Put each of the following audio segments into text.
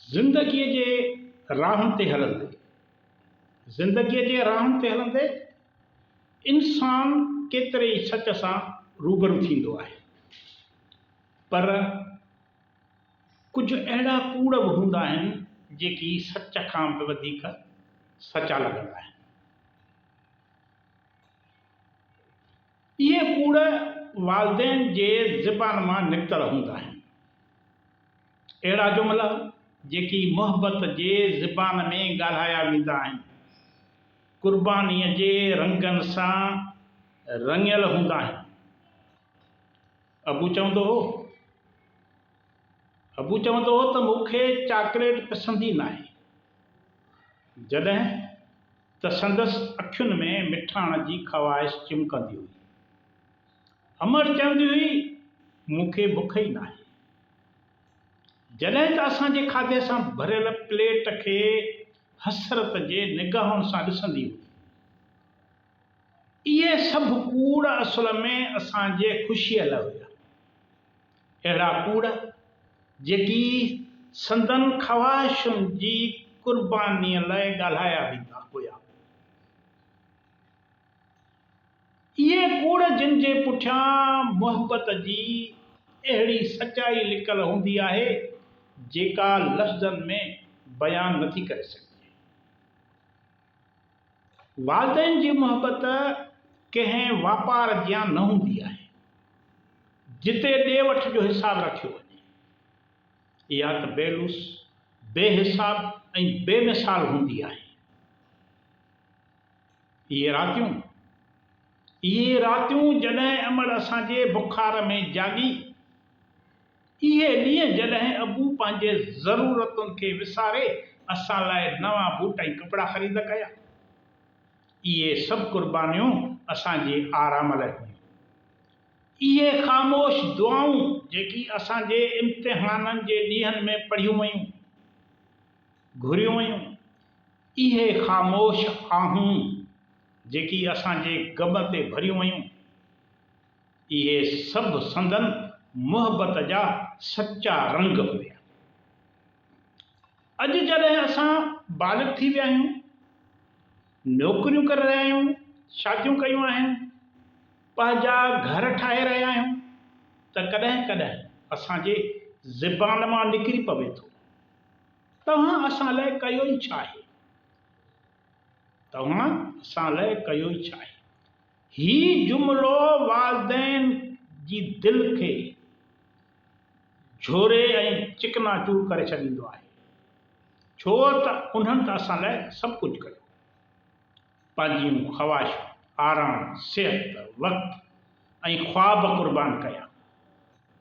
ज़िंदगीअ जे राहनि ते हलंदे इंसान केतिरे ई सच सां रूबरू थींदो आहे, पर कुझु अहिड़ा कूड़ बि हूंदा आहिनि जेकी सच खां बि वधीक सचा लॻंदा आहिनि। इहे कूड़ वालिदैन जे ज़बान मां निकितल हूंदा आहिनि। अहिड़ा जुमिला जेकी मुहबत जे ज़बान में ॻाल्हाया वेंदा आहिनि, क़ुर्बानीअ जे रंगनि सां रंगियल हूंदा आहिनि। अबू चवंदो हो त मूंखे चॉकलेट पसंदि ई न आहे, जॾहिं त संदसि अखियुनि में मिठाण जी ख़्वाहिश चिमकंदी हुई। अमर चवंदी हुई, मूंखे बुख ई न आहे, जॾहिं त असांजे खाधे सां भरियल प्लेट खे हसरत जे निगाहुनि सां ॾिसंदी हुई। इहे सभु कूड़ असुल में असांजे ख़ुशीअ लाइ हुया। अहिड़ा कूड़ जेकी संदन ख़्वाहिशुनि जी क़ुर्बानीअ लाइ ॻाल्हाया वेंदा हुया। इहे कूड़ जिन जे पुठियां मुहबत जी अहिड़ी सचाई लिकल हूंदी आहे जेका लफ़्ज़नि में बयान नथी करे सघिजे। वालिदैन जी मुहबत कंहिं वापार जिया न हूंदी आहे जिते ॾे वठ जो हिसाब रखियो वञे। इहा त बेलूस, बेहिसाब ऐं बेमिसाल हूंदी आहे। इहे रातियूं जॾहिं अमर असांजे बुखार में जागी, इहे ॾींहं जॾहिं अबू पंहिंजे ज़रूरतुनि खे विसारे असां लाइ नवां बूट ऐं कपिड़ा ख़रीद कया, इहे सभु क़ुर्बानियूं असांजे आराम लाइ हुयूं। इहे ख़ामोश दुआऊं जेकी असांजे इम्तिहाननि जे ॾींहंनि में पढ़ियूं वयूं, घुरियूं वयूं, इहे ख़ामोश आहूं जेकी असांजे ग़म ते भरियूं वयूं, इहे सभु संदन मुहबत जा सच्चा रंग हुया। अॼु जॾहिं असां बालिग़ थी विया आहियूं, नौकरियूं करे रहिया आहियूं, शादियूं कयूं आहिनि, पंहिंजा घर ठाहे रहिया आहियूं, त कॾहिं कॾहिं असांजे ज़बान मां निकिरी पवे थो, तव्हां असां लाइ कयो ई छा आहे? तव्हां असां लाइ कयो ई छा आहे? ही जुमिलो वालिदैन जी दिलि खे झोरे ऐं चिकनाचूर करे छॾींदो आहे, छो त उन्हनि त असां लाइ सभु कुझु कयो। पंहिंजियूं ख़्वाहिशूं, आराम, सिहत, वक़्तु ऐं ख़्वाब क़ुर्बान कया,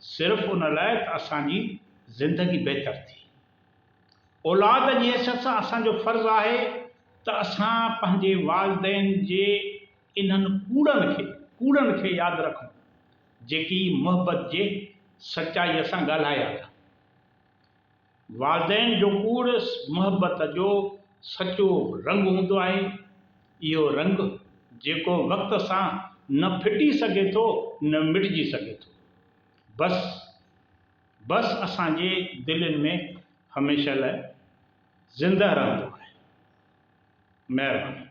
सिर्फ़ु उन लाइ त असांजी ज़िंदगी बहितर थी। औलाद जी हैसियत सां असांजो फ़र्ज़ु आहे त असां पंहिंजे वालिदैन जे इन्हनि कूड़नि खे यादि रखूं जेकी मुहबत जे सचाईअ सां ॻाल्हाया विया। वालिदैन जो कूड़ मुहबत जो सचो रंग हूंदो आहे, इहो रंग जेको वक़्त सां न फिटी सघे थो न मिटिजी सघे थो, बस असांजे दिलनि में हमेशह लाइ ज़िंदह रहंदो आहे। महिरबानी।